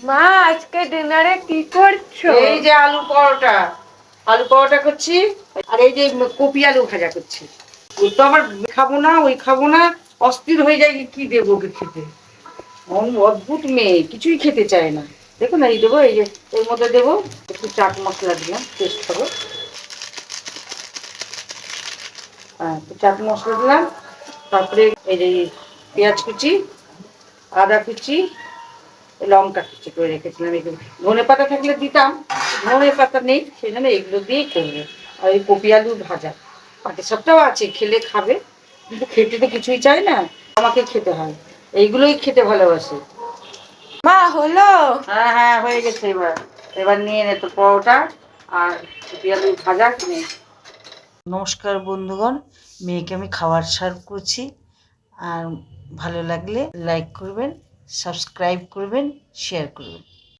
মা আজকে ডিনারে কি করছো? এই যে আলু পরোটা করছি, আর এই যে কপি আলু ভাজা করছি। ওই তো আমার খাবো না, ওই খাবো না, অস্থির হয়ে যায় কি দেবো ওকে খেতে। অদ্ভুত মেয়ে, কিছুই খেতে চায় না। দেখুন এই দেবো, এই যে এর মধ্যে দেবো একটু চাট মশলা দিলাম, টেস্ট হবে। হ্যাঁ, একটু চাট মশলা দিলাম, তারপরে এই যে পেঁয়াজ কুচি, আদা কুচি, লঙ্কা কুচি করে রেখেছিলাম। এগুলো ধনে পাতা থাকলে দিতাম, ধনে পাতা নেই, সেই জন্য এগুলো দিয়েই করবো। আর এই কপি আলু ভাজা, পাটি সাপটাও আছে, খেলে খাবে, কিন্তু খেতে তো কিছুই চায় না, আমাকে খেতে হয়। এইগুলোই খেতে ভালোবাসে। মা হলো? হ্যাঁ হ্যাঁ, হয়ে গেছে। এবার এবার নিয়ে নে তো পরোটা আর কপি আলু ভাজা কিনে। নমস্কার বন্ধুগণ, মেয়েকে আমি খাবার সার্ভ করছি। আর ভালো লাগলে লাইক করবেন, সাবস্ক্রাইব করবেন, শেয়ার করবেন।